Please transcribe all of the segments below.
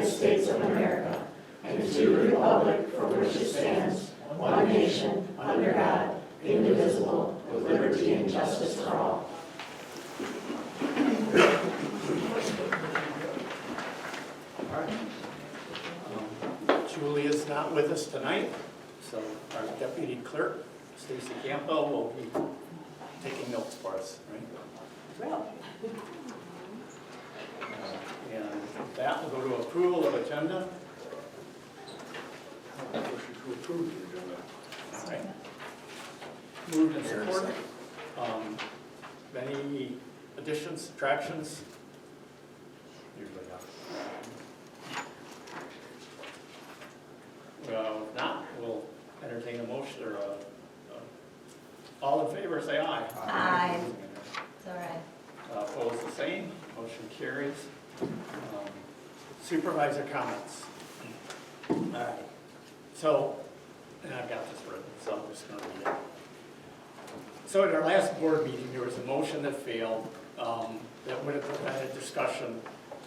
United States of America and to the republic for which it stands, one nation, under God, indivisible, with liberty and justice for all. Julie is not with us tonight, so our deputy clerk, Stacy Campbell, will be taking notes for us, right? Well, And with that, we'll go to approval of agenda. Motion to approve the agenda. All right. Moved and supported. Any additions, subtractions? Usually not. Well, if not, we'll entertain a motion or all in favor, say aye. Aye. It's all right. Opposed, the same. Motion carries. Supervisor comments. All right. So, and I've got this written, so I'm just going to read it. So at our last board meeting, there was a motion that failed that would have prevented discussion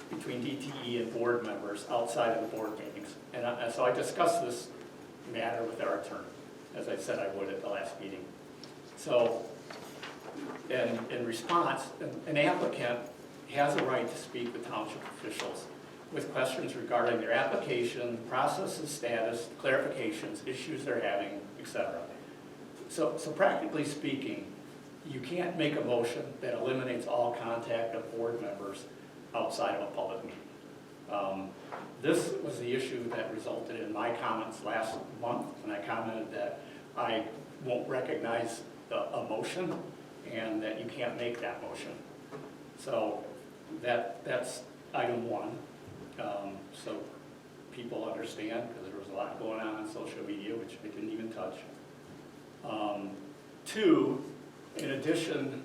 between DTE and board members outside of the board meetings. And so I discussed this matter with our attorney, as I said I would at the last meeting. So, in response, an applicant has a right to speak with township officials with questions regarding their application, process and status, clarifications, issues they're having, etc. So practically speaking, you can't make a motion that eliminates all contact of board members outside of a public meeting. This was the issue that resulted in my comments last month, and I commented that I won't recognize a motion and that you can't make that motion. So that's item one. So people understand, because there was a lot going on social media, which I didn't even touch. Two, in addition,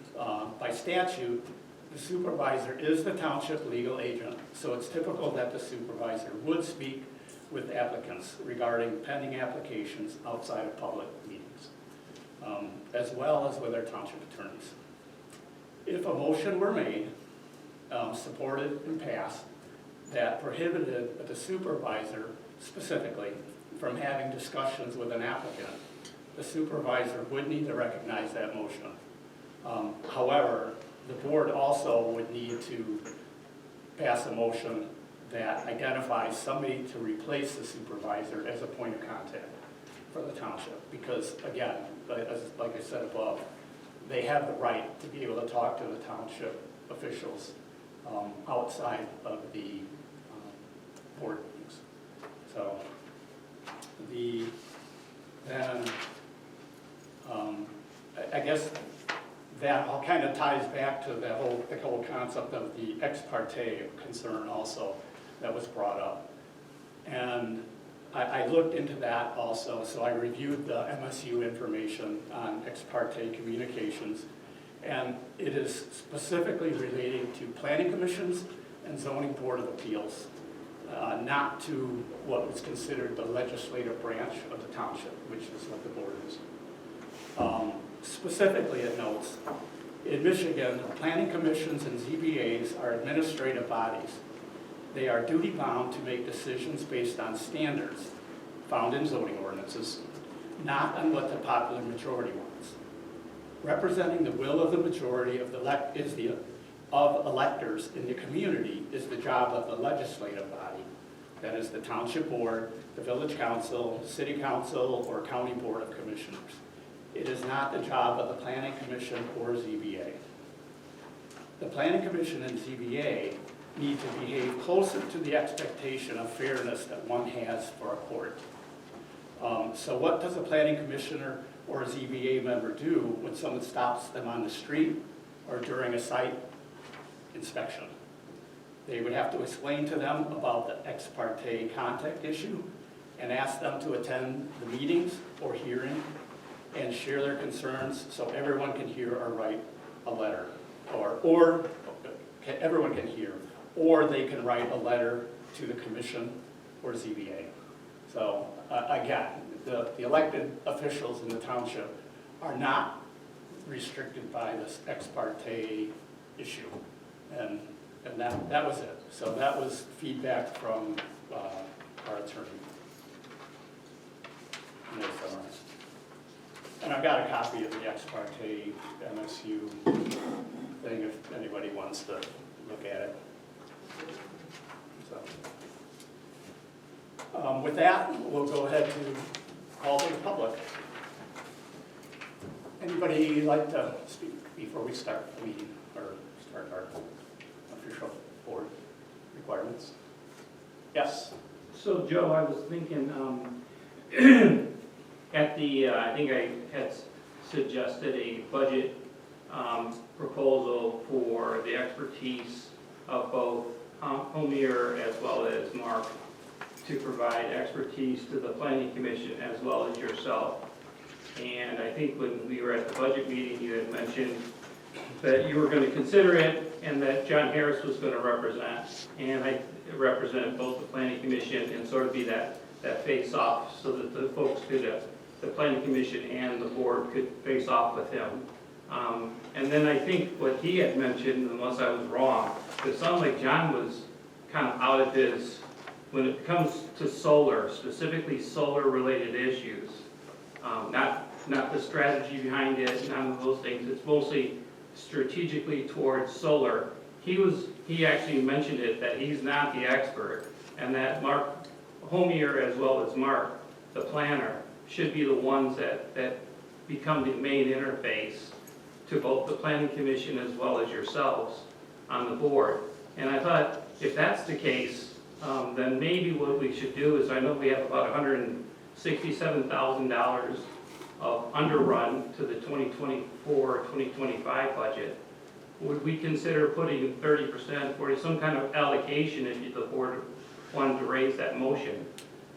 by statute, the supervisor is the township legal agent, so it's typical that the supervisor would speak with applicants regarding pending applications outside of public meetings, as well as with our township attorneys. If a motion were made, supported and passed, that prohibited the supervisor specifically from having discussions with an applicant, the supervisor would need to recognize that motion. However, the board also would need to pass a motion that identifies somebody to replace the supervisor as a point of contact for the township. Because again, like I said above, they have the right to be able to talk to the township officials outside of the board meetings. So I guess that all kind of ties back to the whole concept of the ex parte concern also that was brought up. And I looked into that also, so I reviewed the MSU information on ex parte communications, and it is specifically relating to planning commissions and zoning board of appeals, not to what was considered the legislative branch of the township, which is what the board is. Specifically, it notes, in Michigan, planning commissions and ZBAs are administrative bodies. They are duty-bound to make decisions based on standards found in zoning ordinances, not on what the popular majority wants. Representing the will of the majority of electors in the community is the job of the legislative body, that is the township board, the village council, city council, or county board of commissioners. It is not the job of the planning commission or ZBA. The planning commission and ZBA need to behave closer to the expectation of fairness that one has for a court. So what does a planning commissioner or a ZBA member do when someone stops them on the street or during a site inspection? They would have to explain to them about the ex parte contact issue and ask them to attend the meetings or hearing and share their concerns so everyone can hear or write a letter, or everyone can hear, or they can write a letter to the commission or ZBA. So again, the elected officials in the township are not restricted by this ex parte issue. And And that was it. So that was feedback from our attorney. No summary. And I've got a copy of the ex parte MSU thing if anybody wants to look at it. So, with that, we'll go ahead to call to the public. Anybody like to speak before we start the meeting or start our official board requirements? Yes. So Joe, I was thinking, at the, I think I had suggested a budget proposal for the expertise of both Homier as well as Mark to provide expertise to the planning commission as well as yourself. And I think when we were at the budget meeting, you had mentioned that you were going to consider it and that John Harris was going to represent. And I represent both the planning commission and sort of be that face-off so that the folks could, the planning commission and the board could face off with him. And then I think what he had mentioned, unless I was wrong, it sounds like John was kind of out of his, when it comes to solar, specifically solar-related issues, not the strategy behind it, none of those things. It's mostly strategically towards solar. He actually mentioned it, that he's not the expert, and that Mark Homier as well as Mark, the planner, should be the ones that become the main interface to both the planning commission as well as yourselves on the board. And I thought, if that's the case, then maybe what we should do is, I know we have about $167,000 of underrun to the 2024-2025 budget. Would we consider putting 30% for some kind of allocation if the board wanted to raise that motion?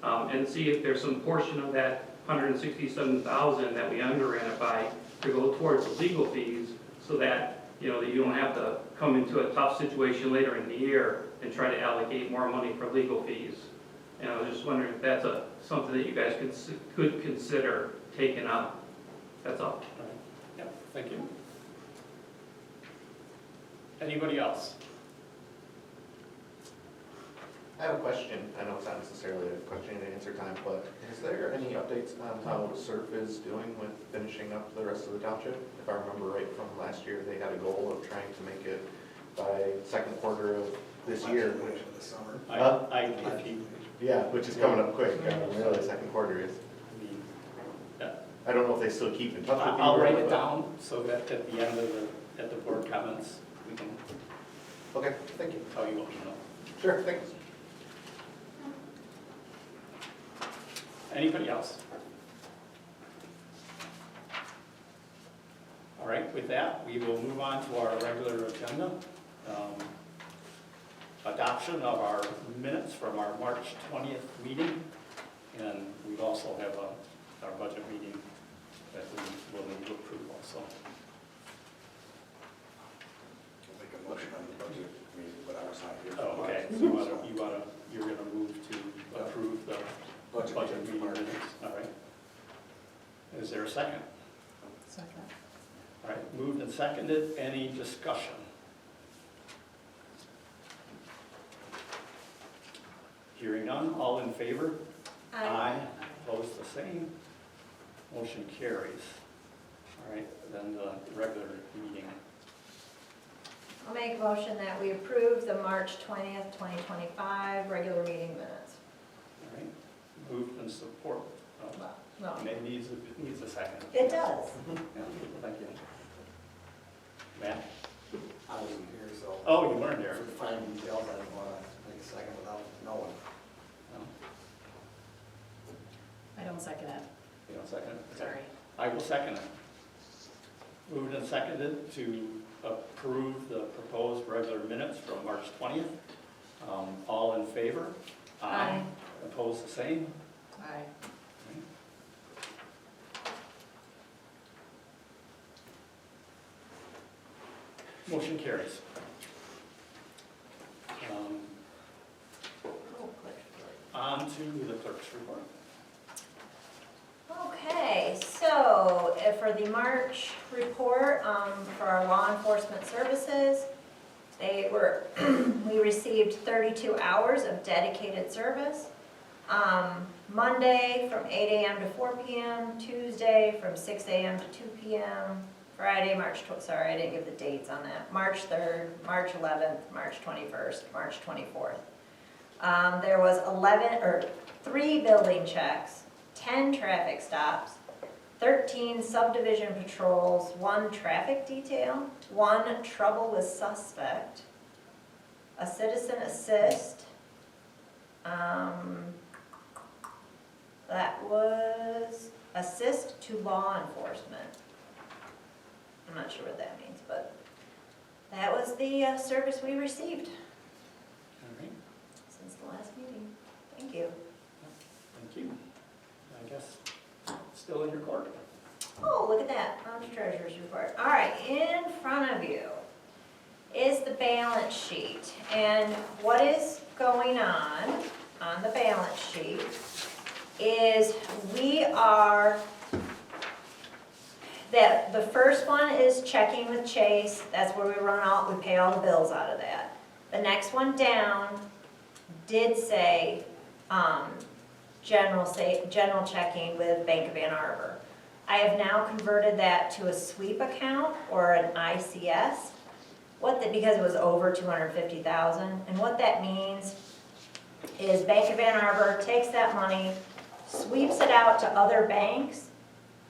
And see if there's some portion of that $167,000 that we underran it by to go towards the legal fees, so that that you don't have to come into a tough situation later in the year and try to allocate more money for legal fees. And I was just wondering if that's something that you guys could consider taking up. That's all. Yep, thank you. Anybody else? I have a question. I know it's not necessarily a question and answer time, but is there any updates on how SURF is doing with finishing up the rest of the township? If I remember right from last year, they had a goal of trying to make it by second quarter of this year. Which, the summer. yeah, which is coming up quick. Really, the second quarter is. I don't know if they still keep in touch with you. I'll write it down so that at the end of the board comments, we can Okay, thank you. tell you what we know. Sure, thanks. Anybody else? All right, with that, we will move on to our regular agenda. Adoption of our minutes from our March 20th meeting, and we also have our budget meeting that we will need to approve also. I'll make a motion on the budget meeting, but I was not here. Oh, okay, so you're gonna move to approve the budget meeting minutes, all right. Is there a second? Second. All right, moved and seconded, any discussion? Hearing none, all in favor? Aye. Opposed, the same. Motion carries. All right, then the regular meeting. I'll make a motion that we approve the March 20th, 2025 regular meeting minutes. All right, moved and support. No, And it needs a second. it does. Yeah, thank you. Matt? I wasn't here, so Oh, you weren't there. for the fine details, I didn't want to make a second without knowing. No, I don't second it, you don't second it? Okay. sorry. I will second it. Moved and seconded to approve the proposed regular minutes from March 20th. All in favor? Aye. Opposed, the same? Aye. Motion carries. On to the clerk's report. Okay, so for the March report for our law enforcement services, We received 32 hours of dedicated service. Monday from 8 a.m. to 4 p.m., Tuesday from 6 a.m. to 2 p.m., Friday, sorry, I didn't give the dates on that, March 3rd, March 11th, March 21st, March 24th. There was 3 building checks, 10 traffic stops, 13 subdivision patrols, 1 traffic detail, 1 trouble with suspect, a citizen assist. That was assist to law enforcement. I'm not sure what that means, but that was the service we received All right, since the last meeting. Thank you. thank you. I guess still in your court. Oh, look at that, on the treasurer's report. All right, in front of you is the balance sheet. And what is going on the balance sheet is the first one is checking with Chase. That's where we pay all the bills out of that. The next one down did say, general checking with Bank of Ann Arbor. I have now converted that to a sweep account or an ICS, because it was over $250,000. And what that means is Bank of Ann Arbor takes that money, sweeps it out to other banks,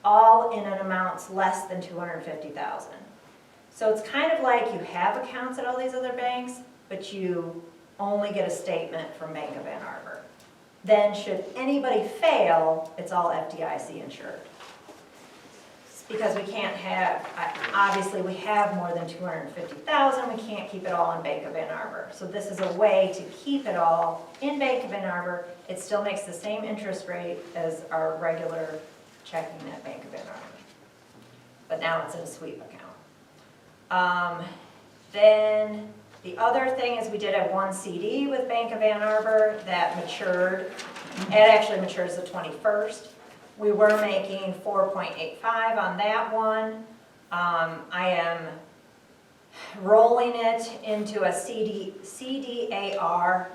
all in an amounts less than $250,000. So it's kind of like you have accounts at all these other banks, but you only get a statement from Bank of Ann Arbor. Then should anybody fail, it's all FDIC insured. Because we can't have, obviously we have more than $250,000, we can't keep it all in Bank of Ann Arbor. So this is a way to keep it all in Bank of Ann Arbor. It still makes the same interest rate as our regular checking at Bank of Ann Arbor. But now it's in a sweep account. Then the other thing is we did have 1 CD with Bank of Ann Arbor that matured. It actually matures the 21st. We were making 4.85 on that one. I am rolling it into a CDAR,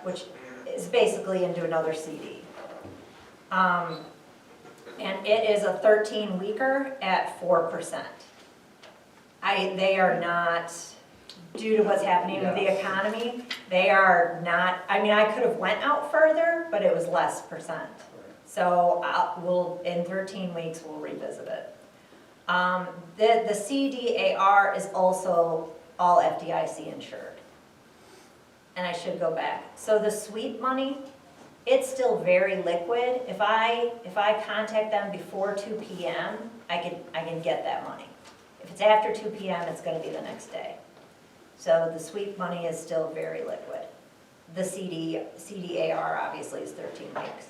which is basically into another CD. And it is a 13-weeker at 4%. They are not, due to what's happening with the economy, they are not, I could have went out further, but it was less percent. So in 13 weeks, we'll revisit it. The CDAR is also all FDIC insured. And I should go back. So the sweep money, it's still very liquid. If I contact them before 2 p.m., I can get that money. If it's after 2 p.m., it's going to be the next day. So the sweep money is still very liquid. The CDAR obviously is 13 weeks.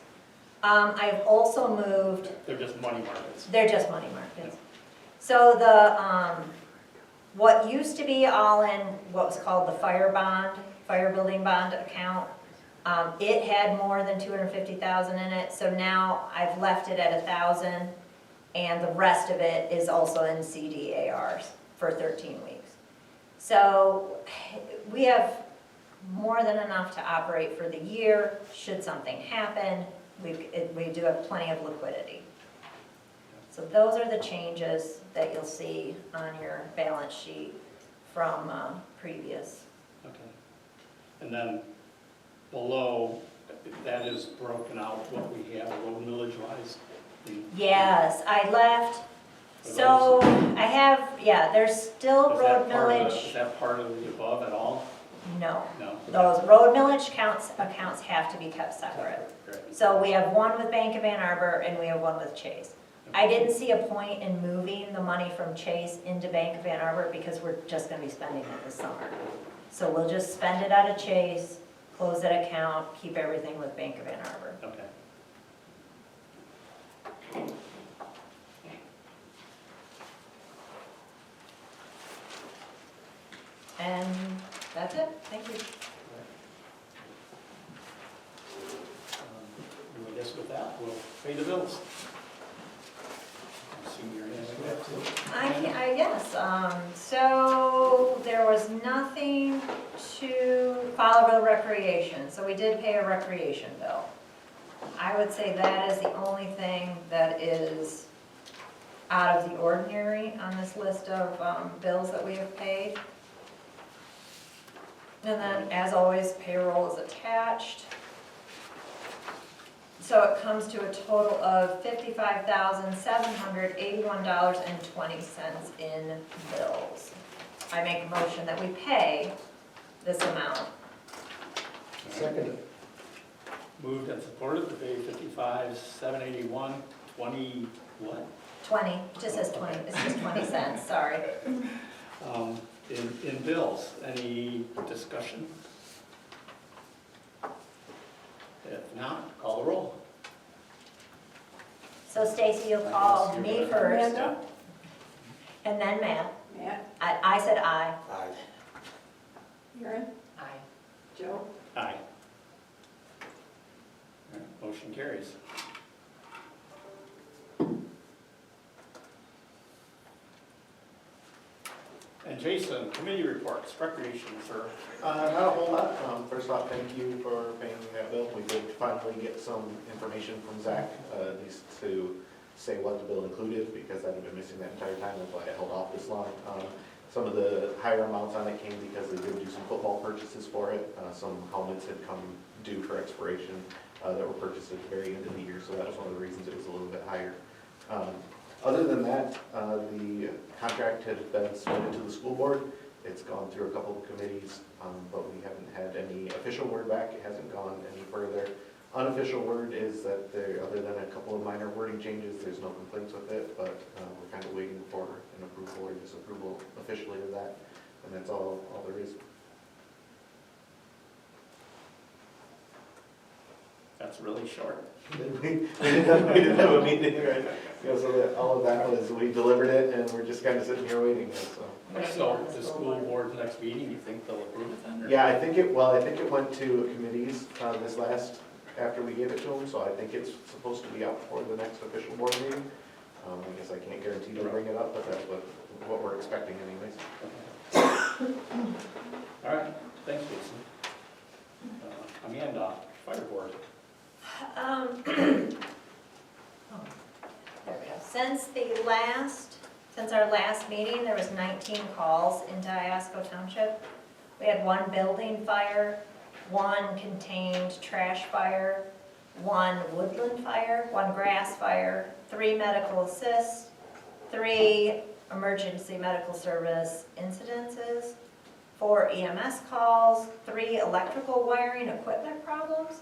I've also moved. They're just money markets. They're just money markets. So the, what used to be all in what was called the fire building bond account, it had more than $250,000 in it. So now I've left it at $1,000, and the rest of it is also in CDARs for 13 weeks. So we have more than enough to operate for the year. Should something happen, we do have plenty of liquidity. So those are the changes that you'll see on your balance sheet from previous. Okay. And then below, that is broken out what we have road millage wise. Yes, I left, so I have, there's still road millage. Is that part of the above at all? No. No. Those road millage accounts have to be kept separate. Great. So we have one with Bank of Ann Arbor and we have one with Chase. I didn't see a point in moving the money from Chase into Bank of Ann Arbor because we're just gonna be spending it this summer. So we'll just spend it out of Chase, close that account, keep everything with Bank of Ann Arbor. Okay. And that's it, thank you. I guess with that, we'll pay the bills. I assume you're in that too. Yes, so there was nothing to Fowlerville Recreation. So we did pay a recreation bill. I would say that is the only thing that is out of the ordinary on this list of bills that we have paid. And then, as always, payroll is attached. So it comes to a total of $55,781.20 in bills. I make a motion that we pay this amount. Second. Moved and supported to pay 55,781, 20, what? 20, it just says 20, it's just 20 cents, sorry. In bills. Any discussion? If not, call the roll. So Stacy, you'll call me first, Amanda? and then Matt. Matt? I said aye. Aye. Erin? Aye. Joe? Aye. All right, motion carries. And Jason, committee reports, recreation, sir. Not a whole lot. First off, thank you for paying that bill. We did finally get some information from Zach, at least to say what the bill included, because I've been missing that entire time. That's why I held off this long. Some of the higher amounts on it came because they did do some football purchases for it. Some helmets had come due for expiration that were purchased at the very end of the year, so that was one of the reasons it was a little bit higher. Other than that, the contract has been submitted to the school board. It's gone through a couple of committees, but we haven't had any official word back. It hasn't gone any further. Unofficial word is that there, other than a couple of minor wording changes, there's no complaints with it, but we're kind of waiting for an approval or disapproval officially of that, and that's all there is. That's really short. We didn't have a meeting, right? Yeah, so that, all of that was, we delivered it, and we're just kind of sitting here waiting, so. So the school board's next meeting, you think they'll approve it then? or- Yeah, I think it went to committees, this last, after we gave it to them, so I think it's supposed to be out for the next official board meeting. I guess I can't guarantee they'll bring it up, but that's what we're expecting anyways. All right, thanks, Jason. Amanda, fire board. There we go. Since our last meeting, there was 19 calls into Iosco Township. We had one building fire, one contained trash fire, one woodland fire, one grass fire, 3 medical assists, 3 emergency medical service incidences, 4 EMS calls, 3 electrical wiring equipment problems,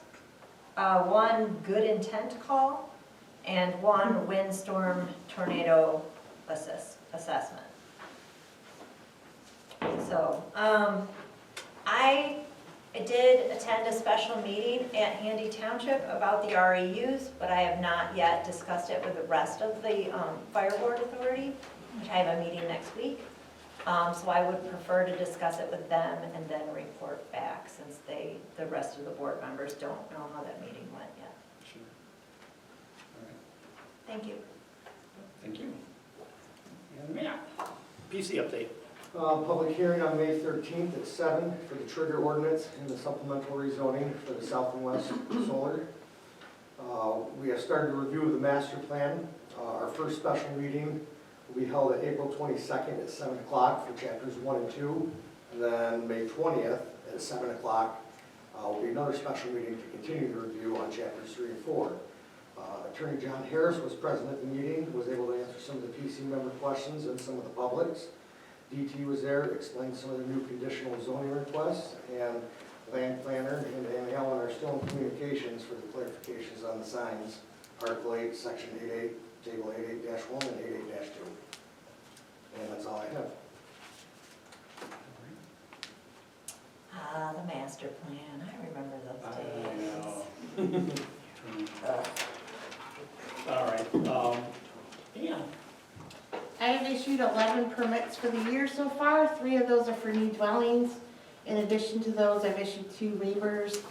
1 good intent call, and 1 windstorm tornado assessment. So, I did attend a special meeting at Handy Township about the REUs, but I have not yet discussed it with the rest of the fire board authority, which I have a meeting next week. So I would prefer to discuss it with them and then report back, since the rest of the board members don't know how that meeting went yet. Sure. All right, Thank you. thank you. And Matt, PC update. Public hearing on May 13th at 7 for the trigger ordinance and the supplemental rezoning for the South and West Solar. We have started a review of the master plan. Our first special meeting will be held at April 22nd at 7 o'clock for chapters 1 and 2. And then May 20th at 7 o'clock will be another special meeting to continue the review on chapters 3 and 4. Attorney John Harris was present at the meeting, was able to answer some of the PC member questions and some of the public's. DT was there, explained some of the new conditional zoning requests, and land planner and Alan are still in communications for the clarifications on the signs, Article 8, Section 8.8, Table 88-1 and 88-2. And that's all I have. The master plan, I remember those I days. know. All right, yeah. I have issued 11 permits for the year so far. 3 of those are for new dwellings. In addition to those, I've issued 2 waivers.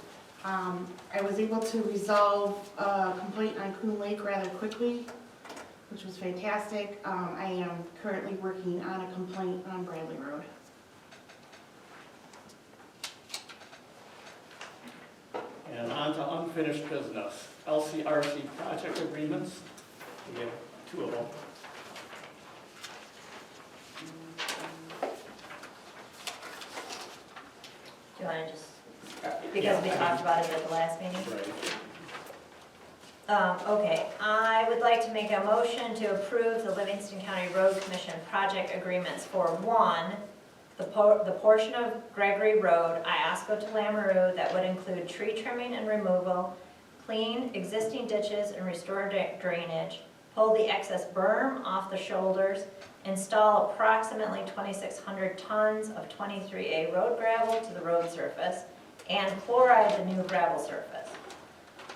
I was able to resolve a complaint on Coon Lake rather quickly, which was fantastic. I am currently working on a complaint on Bradley Road. unfinished business, LCRC project agreements. We have 2 of them. Do you want to just, because we talked about it at the last meeting? Right. Okay, I would like to make a motion to approve the Livingston County Road Commission project agreements for 1, the portion of Gregory Road, Iosco-Lamoreaux, that would include tree trimming and removal, clean existing ditches and restore drainage, pull the excess berm off the shoulders, install approximately 2,600 tons of 23A road gravel to the road surface, and chloride the new gravel surface,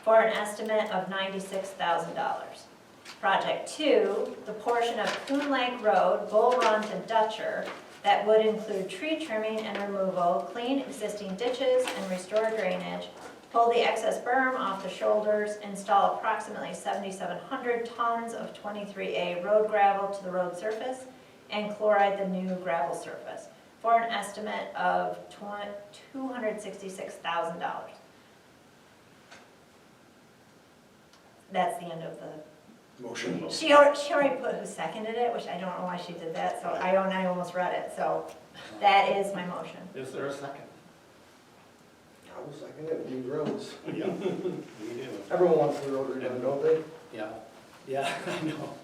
for an estimate of $96,000. Project 2, the portion of Coon Lake Road, Bull Run to Dutcher, that would include tree trimming and removal, clean existing ditches and restore drainage, pull the excess berm off the shoulders, install approximately 7,700 tons of 23A road gravel to the road surface, and chloride the new gravel surface, for an estimate of $266,000. That's the end of the, Motion. she already put who seconded it, which I don't know why she did that, so I almost read it, so that is my motion. Is there a second? I was second it, we need roads. Yeah, we do. Everyone wants the road redone, don't they? Yeah, yeah, I know.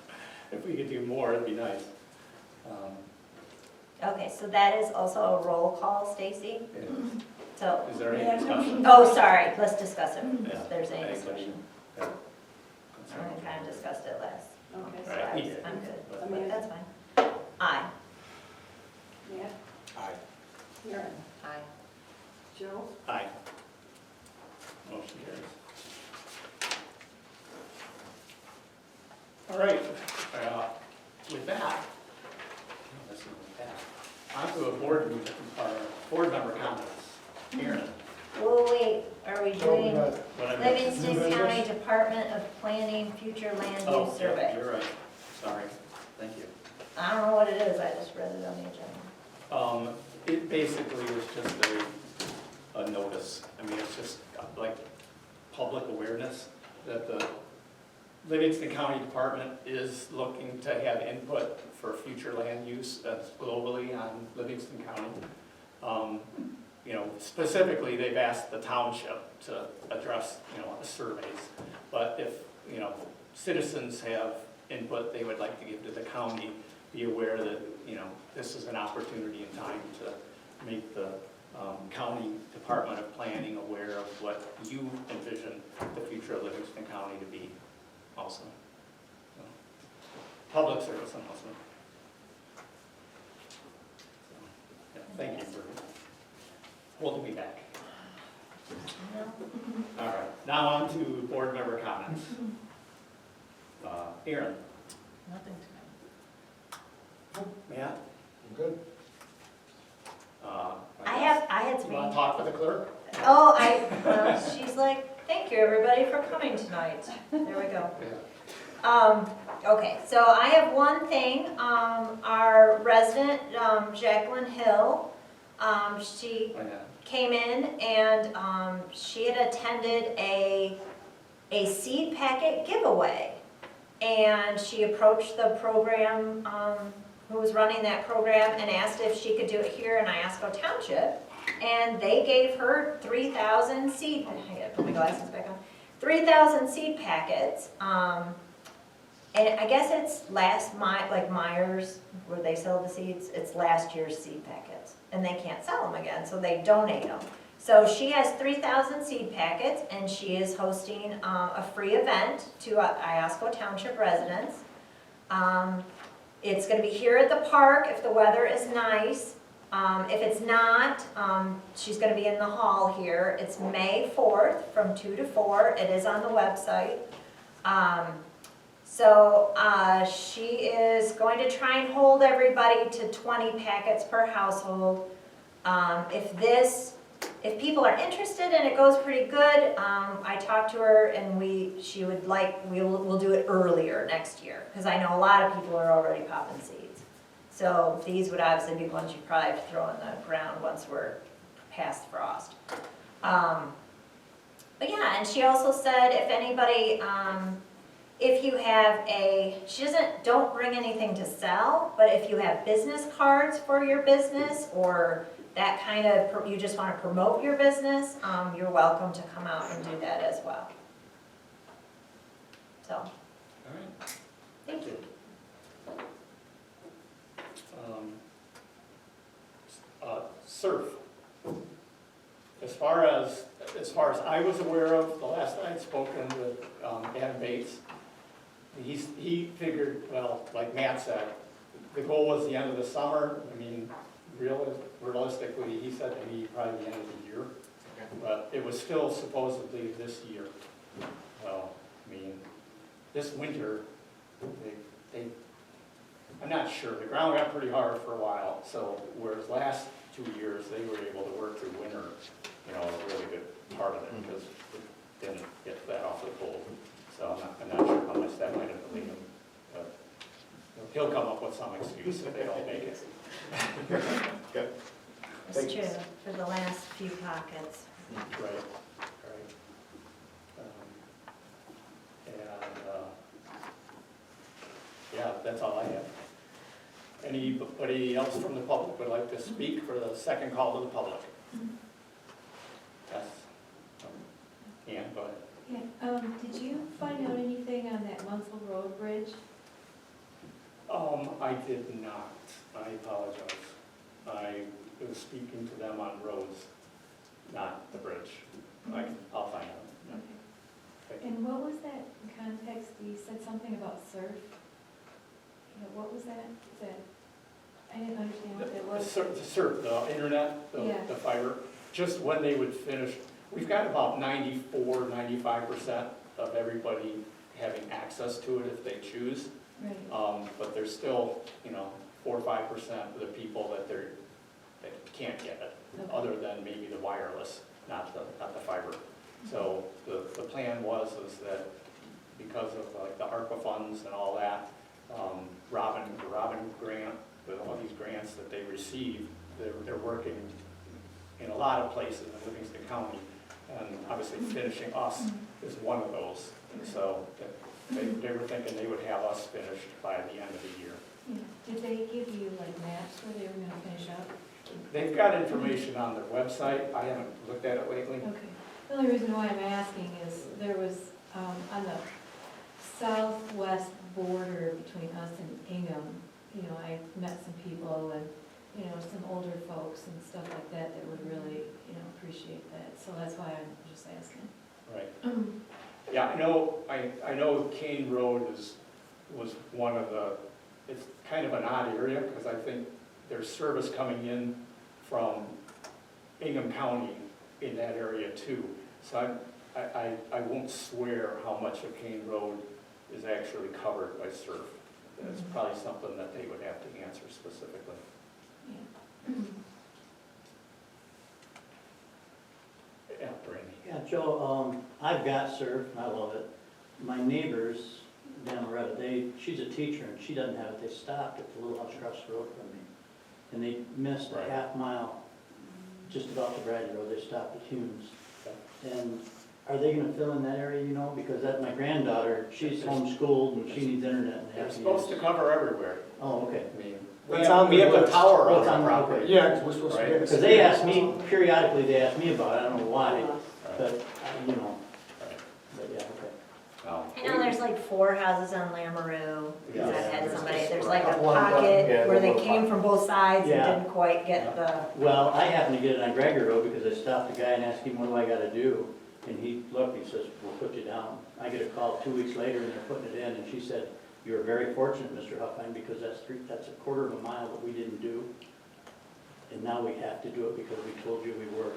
If we could do more, it'd be nice. Okay, so that is also a roll call, Stacy? So, Is there any discussion? oh, sorry, let's discuss it, Yeah. if there's any Anybody? discussion. Yeah. We kind of discussed it last. Okay, So so Right, we did. I'm good, But- but that's fine. Aye. Matt, Aye. Erin, Aye. Joe, Aye. Motion carries. All right, with that, on to a board member comments. Erin, Well, wait, are we So we doing got what I missed? Livingston New County business? Department of Planning Future Land Oh, Use yeah, Survey? you're right, sorry, thank you. I don't know what it is, I just read it on the agenda. It basically was just a notice. I mean, it's just like public awareness that the Livingston County Department is looking to have input for future land use that's globally on Livingston County. You know, specifically, they've asked the township to address, the surveys. But if, citizens have input they would like to give to the county, be aware that, this is an opportunity in time to make the County Department of Planning aware of what you envision the future of Livingston County to be also. So, public service announcement. So, yeah, thank you for holding me back. All right, now on to board member comments. Erin. nothing Matt? I'm good. I had some. You want to talk with the clerk? Oh, she's like, thank you, everybody, for coming tonight. There we go. Okay, so I have one thing. Our resident, Jacqueline Hill, she came in and she had attended a seed packet giveaway. And she approached the program, who was running that program, and asked if she could do it here in Iosco Township. And they gave her 3,000 seed, I gotta put my glasses back on, 3,000 seed packets. And I guess it's like Myers, where they sell the seeds, it's last year's seed packets. And they can't sell them again, so they donate them. So she has 3,000 seed packets, and she is hosting a free event to Iosco Township residents. It's gonna be here at the park if the weather is nice. If it's not, she's gonna be in the hall here. It's May 4th from 2 to 4. It is on the website. So she is going to try and hold everybody to 20 packets per household. If people are interested and it goes pretty good, I talked to her and we'll do it earlier next year, because I know a lot of people are already popping seeds. So these would obviously be ones you probably have to throw in the ground once we're past frost. But yeah, Yeah, and she also said if anybody, if you have don't bring anything to sell, but if you have business cards for your business or that kind of, you just want to promote your business, you're welcome to come out and do that as well. So, All right, thank you. Surf. As far as I was aware of, the last I had spoken with Adam Bates, he figured, well, like Matt said, the goal was the end of the summer. I mean, realistically, he said maybe probably the end of the year, but it was still supposedly this year. Well, I mean, this winter, I'm not sure. The ground got pretty hard for a while, so whereas last 2 years, they were able to work through winter, a really good part of it, because it didn't get that awfully cold. So I'm not sure how much that might have relieved him, but he'll come up with some excuse if they don't make it. Good. It's true, for the last few pockets. Right. Yeah, that's all I have. Anybody else from the public would like to speak for the second call to the public? Yes. Ann, go ahead. Yeah, did you find out anything on that Munsell Rd Bridge? I did not. I apologize. I was speaking to them on roads, not the bridge. I'll find out. Okay. And what was that in context? You said something about surf. What was that? I didn't understand what that was. The surf, the internet, the fiber, just when they would finish. We've got about 94–95% of everybody having access to it if they choose. Right. But there's still, 4 or 5% of the people that can't get it, other than maybe the wireless, not the fiber. So the plan was that because of like the ARPA funds and all that, the Robin grant, with all these grants that they receive, they're working in a lot of places in Livingston County, and obviously finishing us is one of those. And so they were thinking they would have us finished by the end of the year. Yeah. Did they give you like maps where they were going to finish up? They've got information on their website. I haven't looked at it lately. Okay. The only reason why I'm asking is there was on the southwest border between us and Ingham, I met some people and, some older folks and stuff like that that would really, appreciate that. So that's why I'm just asking. Right. Yeah, I know Kane Road was one of the, it's kind of an odd area because I think there's service coming in from Ingham County in that area too. So I won't swear how much of Kane Road is actually covered by surf. That's probably something that they would have to answer specifically. Yeah. Yeah, Brandy. Yeah, Joe, I've got surf, and I love it. My neighbors down Loretta, she's a teacher, and she doesn't have it. They stopped at the little house across the road from me. And they missed a half mile, just about the Bradley Road. They stopped at Tues. And are they gonna fill in that area, Because my granddaughter, she's homeschooled, and she needs internet. And They're supposed to cover everywhere. Oh, okay. I mean, That's on we the have the list. tower Oh, on it's on our the- property. Yeah, because we're supposed to get a. Because they ask me, periodically they ask me about it, I don't know why, but, but yeah, okay. I know there's like 4 houses on Lamoreaux, because I've had somebody, there's like a Couple on the- pocket yeah, where they little came from both sides and Yeah. didn't quite get the, Well, I happened to get it on Gregory Road because I stopped the guy and asked him, what do I gotta do? And he looked, he says, we'll put you down. I get a call 2 weeks later and they're putting it in, and she said, you're very fortunate, Mr. Huffine, because that's a quarter of a mile that we didn't do. And now we have to do it because we told you we were.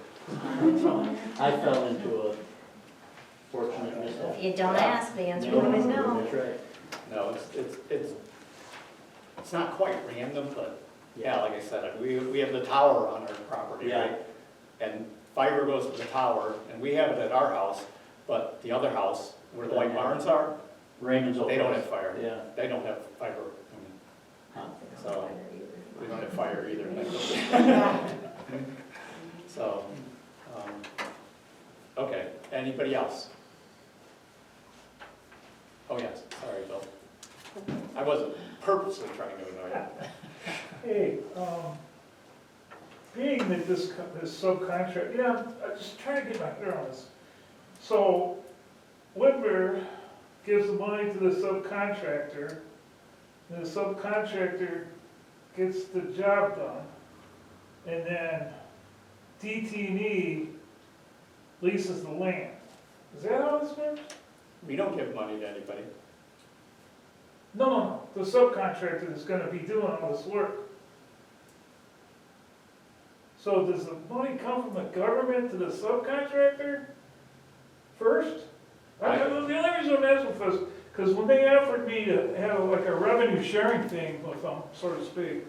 So I fell into a fortunate mishap. if you don't ask, the answer is always no. That's right. No, it's not quite random, but yeah, like I said, we have the tower on our property, Yeah. right? And fiber goes to the tower, and we have it at our house, but the other house, where the white barns are, Raymond's old. they don't have fire. Yeah. They don't have fiber. So, we don't have fire either. So, Okay, anybody else? Oh, yes, sorry, Bill. I wasn't purposely trying to annoy you. Hey, being that this subcontract, yeah, I'm just trying to get my head around this. So, Webberville gives the money to the subcontractor, and the subcontractor gets the job done, and then DT&E leases the land. Is that how this works? We don't give money to anybody. No, the subcontractor is gonna be doing all this work. So does the money come from the government to the subcontractor first? The only reason I'm asking was, because when they offered me to have like a revenue sharing thing with them, so to speak,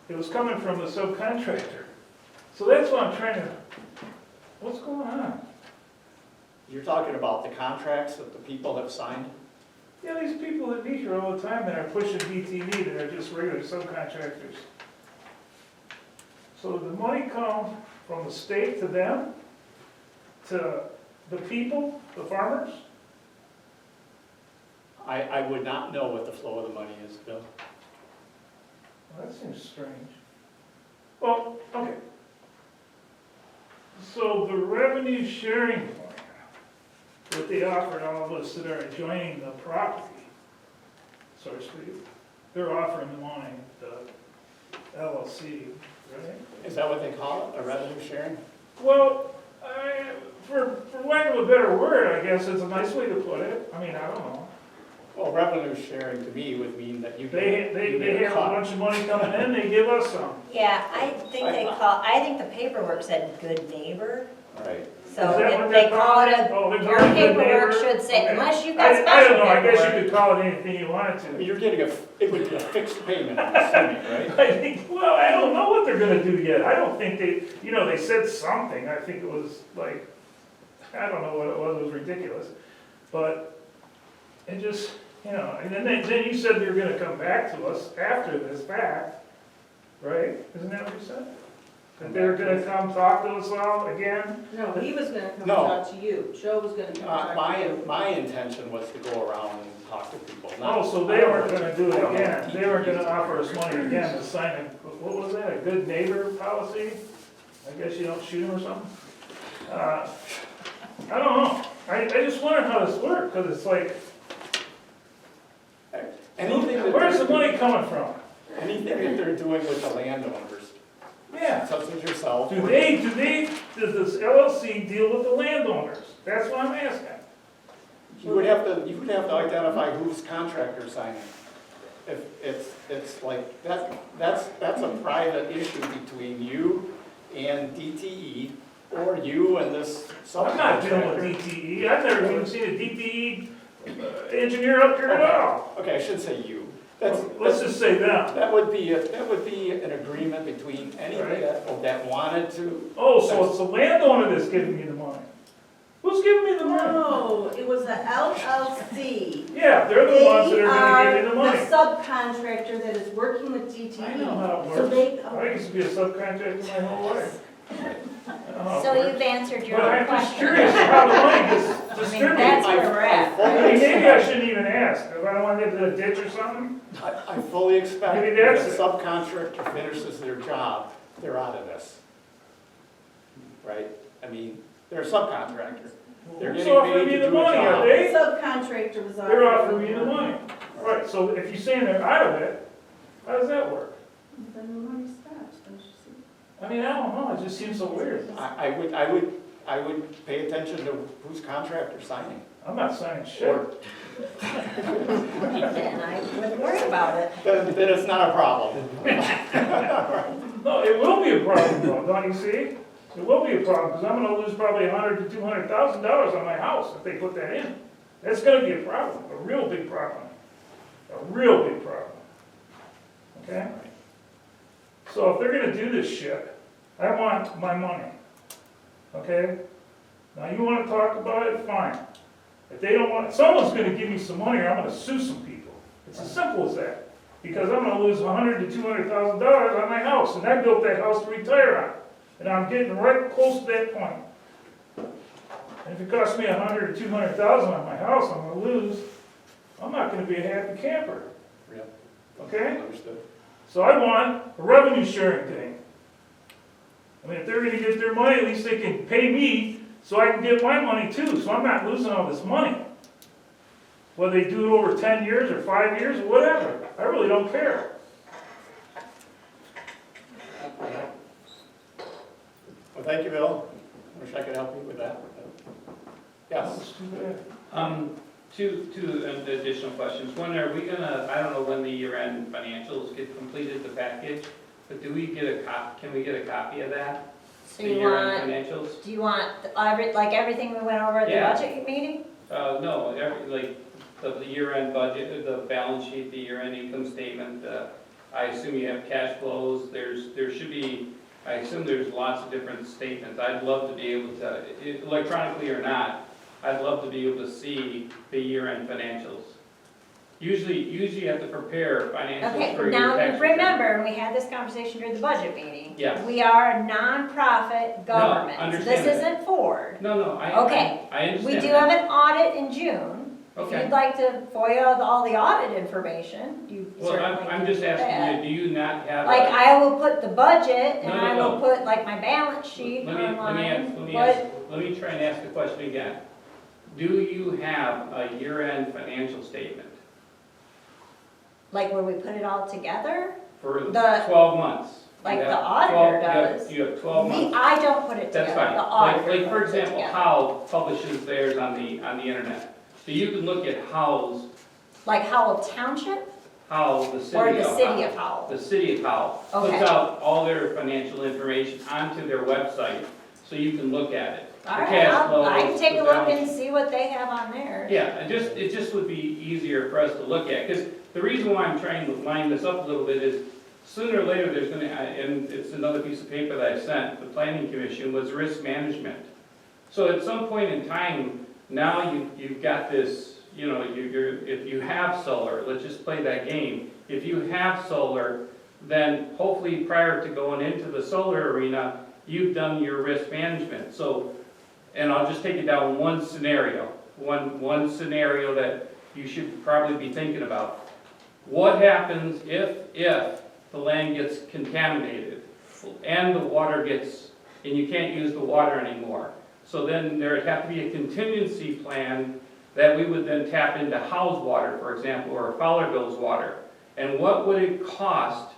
it was coming from the subcontractor. So that's what I'm trying to, what's going on? You're talking about the contracts that the people have signed? Yeah, these people that meet here all the time that are pushing DTE, that are just regular subcontractors. So the money come from the state to them, to the people, the farmers? I would not know what the flow of the money is, Bill. Well, that seems strange. Well, okay. So the revenue sharing plan, what they offered all of us that are adjoining the property, so to speak, they're offering the money, the LLC, right? Is that what they call it, a revenue sharing? Well, for lack of a better word, I guess it's a nice way to put it. I mean, I don't know. Well, revenue sharing to me would mean that you They get a have a cut. bunch of money coming in, they give us some. Yeah, I think the paperwork said good neighbor, Right. so Is that if what they they're call calling it it? Oh, they're your calling it good paperwork neighbor? should say, Okay. unless you've got I special don't know, I guess paperwork. you could call it anything you wanted to. You're getting it would be a fixed payment, I'm assuming, right? I think, well, I don't know what they're gonna do yet. I don't think they said something. I think it was like, I don't know what it was ridiculous. But it just, and then you said you're gonna come back to us after this fact, right? Isn't that what you said? That they're gonna come talk to us all again? No, he was gonna come No. talk to you. Joe was gonna come talk to you. My intention was to go around and talk to people. not- Oh, so they weren't gonna do I it don't know again. what They weren't gonna DTE offer us money again to sign a, what was that, a good neighbor policy? I guess you don't shoot them or something? I don't know. I just wonder how this works, because it's like, Anything that where's the they're- money coming from? Anything that they're doing with the landowners, Yeah. such as yourself. Does this LLC deal with the landowners? That's what I'm asking. You would have to identify who's contractor signing. If it's like, that's a private issue between you and DTE, or you and this I'm not dealing with subcontractor. DTE. I've never even seen a DTE engineer up here at all. Okay, I should say you. Let's just say them. That would be an agreement between anybody that wanted to. Oh, so it's the landowner that's giving me the money. Who's giving me the money? No, it was the LLC. Yeah, they're the ones that are gonna give me the They money. are the subcontractor that is working with DTE. I know how it So works. they, I used to be a subcontractor my whole life. I know how it So works. you've answered your But own I'm just question. curious how the money gets I mean, distributed. that's where we're at. I mean, maybe I shouldn't even ask, if I don't want to get to the ditch or something. I fully expect Maybe if that's a it. subcontractor finishes their job, they're out of this. Right? I mean, they're a subcontractor. They're Who's getting offering paid me to the do a money, are job. they? subcontractor was They're offering me the money. Right, so if you're saying they're out of it, how does that work? Then the money stops, don't you see? I mean, I don't know, it just seems so weird. I would pay attention to who's contractor signing. I'm not signing shit. Or, Then I wouldn't worry about it. then it's not a problem. No, it will be a problem though, don't you see? It will be a problem, because I'm gonna lose probably $100,000 to $200,000 on my house if they put that in. That's gonna be a problem, a real big problem. A real big problem. Okay? So if they're gonna do this shit, I want my money. Okay? Now you wanna talk about it, fine. If they don't want, someone's gonna give me some money or I'm gonna sue some people. It's as simple as that. Because I'm gonna lose $100,000 to $200,000 on my house, and I built that house to retire on. And I'm getting right close to that point. And if it costs me 100 or 200,000 on my house, I'm gonna lose, I'm not gonna be a happy camper. Yeah. Okay? Understood. So I want a revenue sharing thing. I mean, if they're gonna get their money, at least they can pay me so I can get my money too, so I'm not losing all this money. Whether they do it over 10 years or 5 years or whatever, I really don't care. Well, thank you, Bill. Wish I could help you with that. Yes. It's too bad. Two additional questions. One, are we gonna, I don't know when the year-end financials get completed, the package, but do we get a can we get a copy of that? So The you year-end want, financials? do you want, like everything we went over at the Yeah. budget meeting? No, like the year-end budget, the balance sheet, the year-end income statement, I assume you have cash flows, there should be, I assume there's lots of different statements. I'd love to be able to, electronically or not, I'd love to be able to see the year-end financials. Usually you have to prepare financials Okay, for your now tax return. remember, and we had this conversation during the budget meeting. Yes. We are a nonprofit government. understand This that. isn't Ford. No, I Okay, understand We do that. have an audit in June. If Okay. you'd like to FOIA all the audit information, you Well, certainly I'm can just do that. asking you, do you not have? Like, I will put the budget, and No, I will no. put like my balance sheet Let me online. let me try and ask the question again. Do you have a year-end financial statement Like where we put it all together, for The- 12 months? like You the have auditor 12 does. You have 12 months. I don't put it That's together, fine. the auditor Like for puts it example, together. Howe publishes theirs on the internet. So you can look at Howe's, Like Howell Township Howe, the city or of the Howe. city of Howell? The city of Howell Okay. puts out all their financial information onto their website, so you can look at it. All The right, cash I can flows, take the a look balance and see what they have on there. Yeah, it just would be easier for us to look at, because the reason why I'm trying to line this up a little bit is, sooner or later, there's gonna, and it's another piece of paper that I sent, the planning commission, was risk management. So at some point in time, now you've got this, you know, if you have solar, let's just play that game. If you have solar, then hopefully prior to going into the solar arena, you've done your risk management. So, and I'll just take it down one scenario, one scenario that you should probably be thinking about. What happens if the land gets contaminated and the water gets, and you can't use the water anymore? So then there'd have to be a contingency plan that we would then tap into Howe's water, for example, or Fowlerville's water. And what would it cost?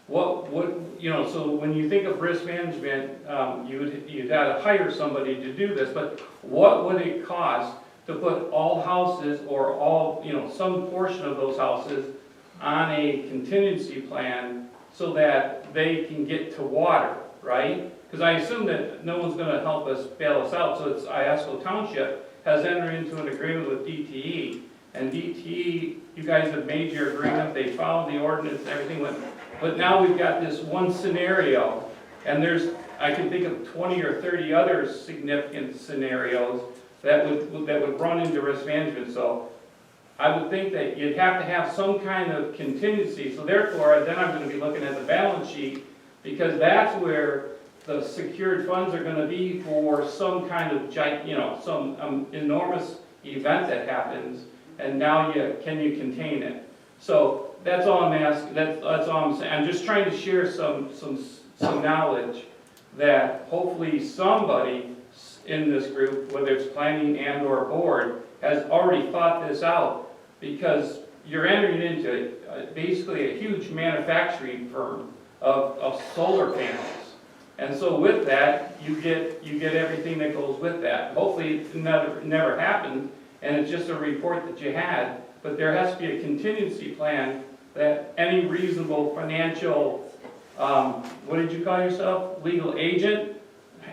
What would, you know, so when you think of risk management, you'd have to hire somebody to do this, but what would it cost to put all houses or all, you know, some portion of those houses on a contingency plan so that they can get to water, right? Because I assume that no one's gonna help us bail us out, so it's Iosco Township has entered into an agreement with DTE, and DTE, you guys have made your agreement, they followed the ordinance, and everything went, but now we've got this one scenario, and I can think of 20 or 30 other significant scenarios that would run into risk management. So I would think that you'd have to have some kind of contingency. So therefore, then I'm going to be looking at the balance sheet, because that's where the secured funds are going to be for some kind of, you know, some enormous event that happens, and now can you contain it? So that's all I'm asking. That's all I'm saying. I'm just trying to share some knowledge that hopefully somebody in this group, whether it's planning and or board, has already thought this out, because you're entering into basically a huge manufacturing firm of solar panels. And so with that, you get everything that goes with that. Hopefully it never happened, and it's just a report that you had, but there has to be a contingency plan that any reasonable financial, what did you call yourself? Legal agent?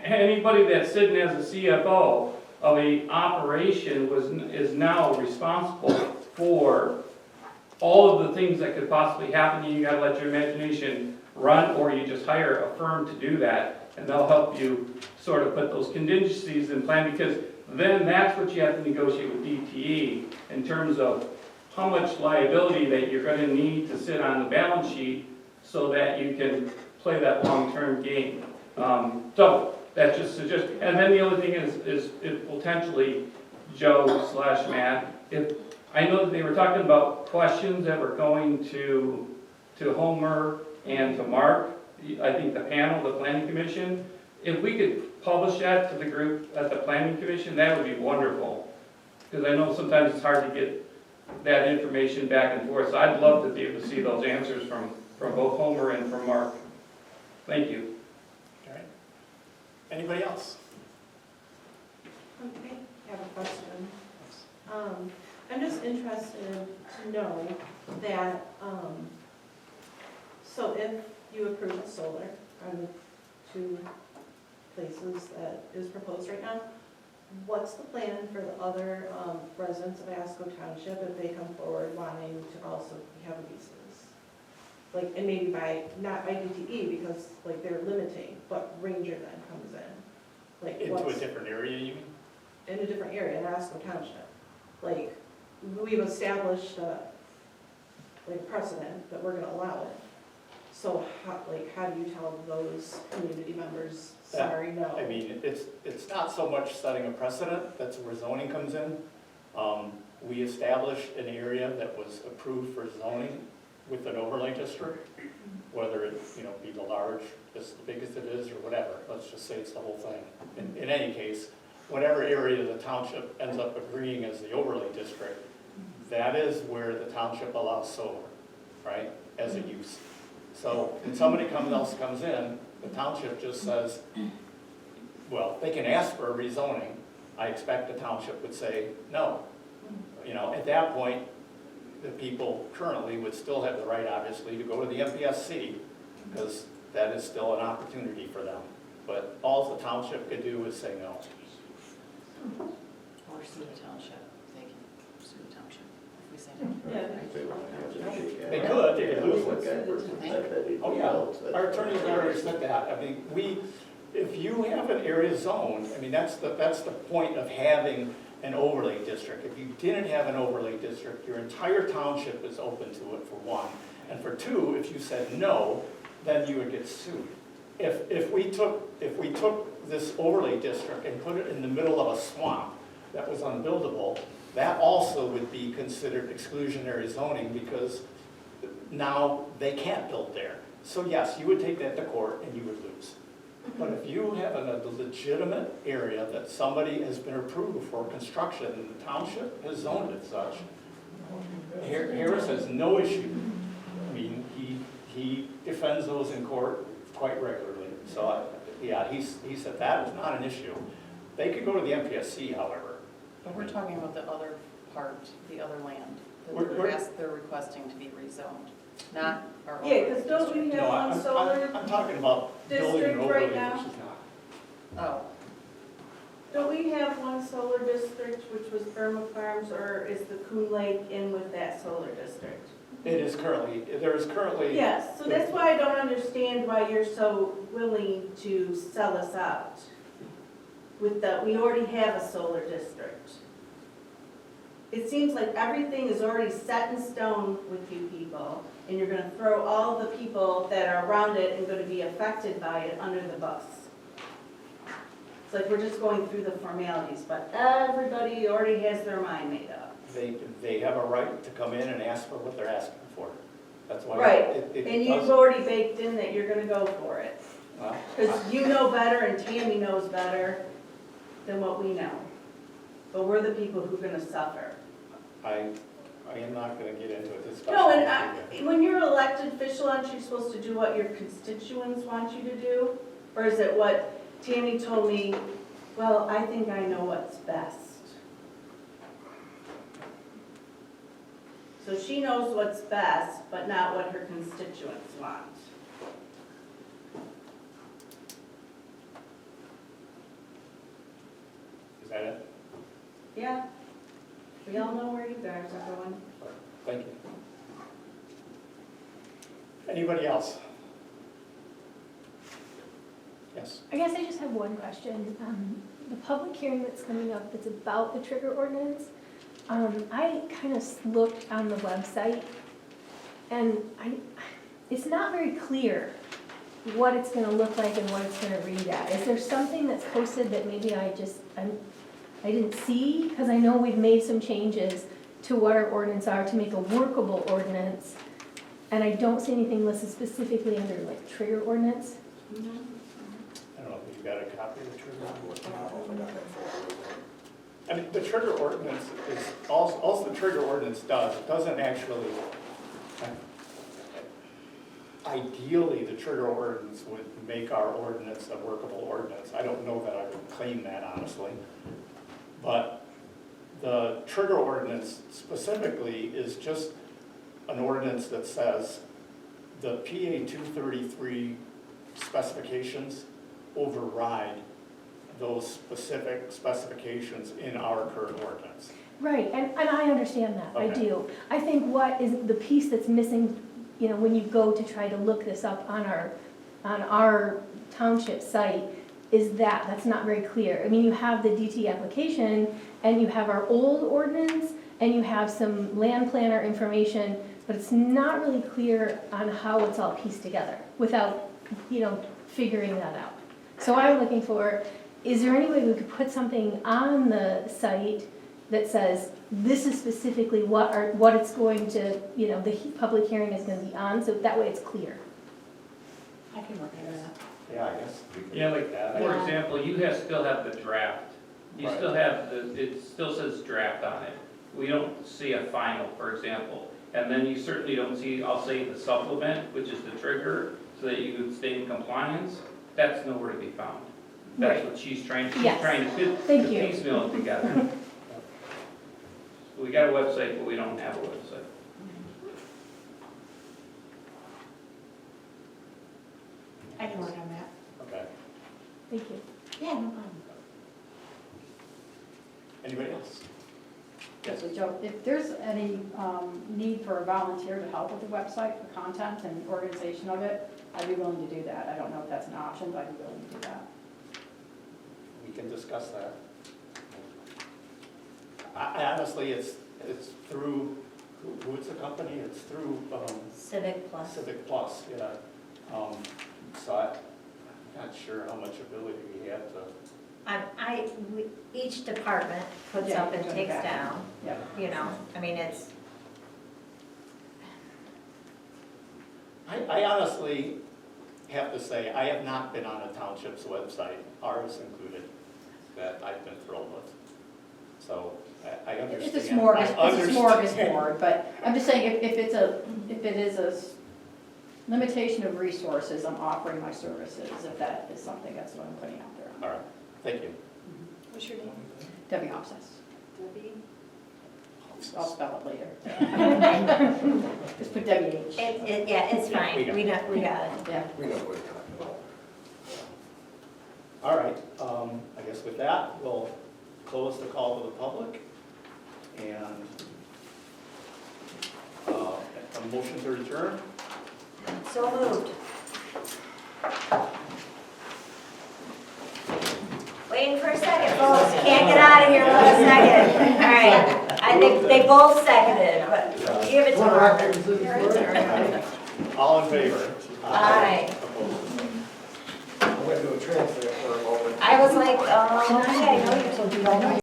Anybody that's sitting as a CFO of a operation is now responsible for all of the things that could possibly happen. You gotta let your imagination run, or you just hire a firm to do that, and they'll help you sort of put those contingencies in plan, because then that's what you have to negotiate with DTE in terms of how much liability that you're gonna need to sit on the balance sheet so that you can play that long-term game. So That's just suggest, and then the other thing is if potentially Joe/Matt, if, I know that they were talking about questions that were going to Homer and to Mark, I think the panel, the planning commission, if we could publish that to the group at the planning commission, that would be wonderful. Because I know sometimes it's hard to get that information back and forth, so I'd love to be able to see those answers from both Homer and from Mark. Thank you. All right. Anybody else? Okay, I have a question. I'm just interested to know that, so if you approve the solar on the 2 places that is proposed right now, what's the plan for the other residents of Iosco Township if they come forward wanting to also have leases? Like, and maybe not by DTE because like they're limiting, but Ranger then comes in. Like Into a what's different area, you mean? in a different area in Iosco Township? Like, we've established like precedent that we're gonna allow it. So how do you tell those community members, sorry, no? I mean, it's not so much setting a precedent, that's where zoning comes in. We established an area that was approved for zoning with an overlay district, whether it, be the large, as big as it is, or whatever. Let's just say it's the whole thing. In any case, whatever area the township ends up agreeing as the overlay district, that is where the township allows solar, right, as a use. So when somebody else comes in, the township just says, well, they can ask for a rezoning. I expect the township would say no. At that point, the people currently would still have the right, obviously, to go to the MPSC, because that is still an opportunity for them. But all the township could do is say no. Or sue the township, they can sue the township if we say no. They could lose it. Oh, yeah, our attorney's already said that. I mean, if you have an area zoned, I mean, that's the point of having an overlay district. If you didn't have an overlay district, your entire township is open to it, for one. And for two, if you said no, then you would get sued. If we took this overlay district and put it in the middle of a swamp that was unbuildable, that also would be considered exclusionary zoning, because now they can't build there. So yes, you would take that to court and you would lose. But if you have a legitimate area that somebody has been approved for construction and the township has zoned it such, Harris has no issue. I mean, he defends those in court quite regularly. So yeah, he said that is not an issue. They could go to the MPSC, however. But we're talking about the other part, the other land, they're requesting to be rezoned, not our. Yeah, because don't we have No, one solar I'm talking about building an district overlay, right which now? is not. Oh, Don't we have one solar district, which was Burma Farms, or is the Coon Lake in with that solar district? There is currently. Yes, so that's why I don't understand why you're so willing to sell us out. We already have a solar district. It seems like everything is already set in stone with you people, and you're gonna throw all the people that are around it and gonna be affected by it under the bus. It's like we're just going through the formalities, but everybody already has their mind made up. They have a right to come in and ask for what they're asking for. That's why. Right, and you've already baked in that you're gonna go for it. Well, Because you know better and Tammy knows better than what we know. But we're the people who are gonna suffer. I am not gonna get into it. This No, and when you're an elected official, aren't you supposed to do what your constituents want you to do? Or is it what Tammy told me, well, I think I know what's best. So she knows what's best, but not what her constituents want. Is that it? Yeah, we all know where you guys are going. Thank you. Anybody else? Yes. I guess I just have one question. The public hearing that's coming up that's about the trigger ordinance, I kind of looked on the website and it's not very clear what it's gonna look like and what it's gonna read at. Is there something that's posted that maybe I didn't see? Because I know we've made some changes to what our ordinance are to make a workable ordinance. And I don't see anything listed specifically under like trigger ordinance. I don't know if you got a copy of the trigger ordinance. I mean, the trigger ordinance is, all the trigger ordinance does, it doesn't actually, ideally, the trigger ordinance would make our ordinance a workable ordinance. I don't know that I would claim that honestly. But the trigger ordinance specifically is just an ordinance that says the PA 233 specifications override those specific specifications in our current ordinance. Right, and I understand that, I Okay. do. I think what is the piece that's missing, you know, when you go to try to look this up on our township site, is that's not very clear. I mean, you have the DT application, and you have our old ordinance, and you have some land planner information, but it's not really clear on how it's all pieced together without, you know, figuring that out. So I'm looking for, is there any way we could put something on the site that says, this is specifically what it's going to, you know, the public hearing is gonna be on, so that way it's clear. I can work on that. Yeah, I guess. Yeah, like, for example, you still have the draft. You Right. still have it still says draft on it. We don't see a final, for example. And then you certainly don't see, I'll say, the supplement, which is the trigger, so that you could stay in compliance. That's nowhere to be found. That's Right. what she's trying to Thank you. piecemeal it together. We got a website, but we don't have a website. I can work on that. Okay. Thank you. Yeah, no problem. Anybody else? Yes, Joe, if there's any need for a volunteer to help with the website, the content and organization of it, I'd be willing to do that. I don't know if that's an option, but I'd be willing to do that. We can discuss that. I honestly, it's through, who's the company? It's through Civic Plus. Civic Plus, yeah. So I'm not sure how much ability we have to. Each department puts Yeah, up and you can takes back. down, Yeah. you know, I mean, it's, I honestly have to say, I have not been on a township's website, ours included, that I've been thrilled with. So I understand. It's a I understand. smorgasbord, but I'm just saying, if it is a limitation of resources, I'm offering my services, if that is something, that's what I'm putting out there. All right, thank you. What's your name? Debbie Obsess. Debbie? I'll spell it later. Just put Debbie H. yeah, it's fine, we got it. Yeah. We know what you're talking about. All right, I guess with that, we'll close the call to the public. And a motion to adjourn. So moved. Waiting for a second, folks, can't get out of here without a second. All right, I think they both seconded, but give it to Marvin. All in favor? Aye. Opposed? I'm gonna do a transfer for a moment. I was like, okay, I know you're so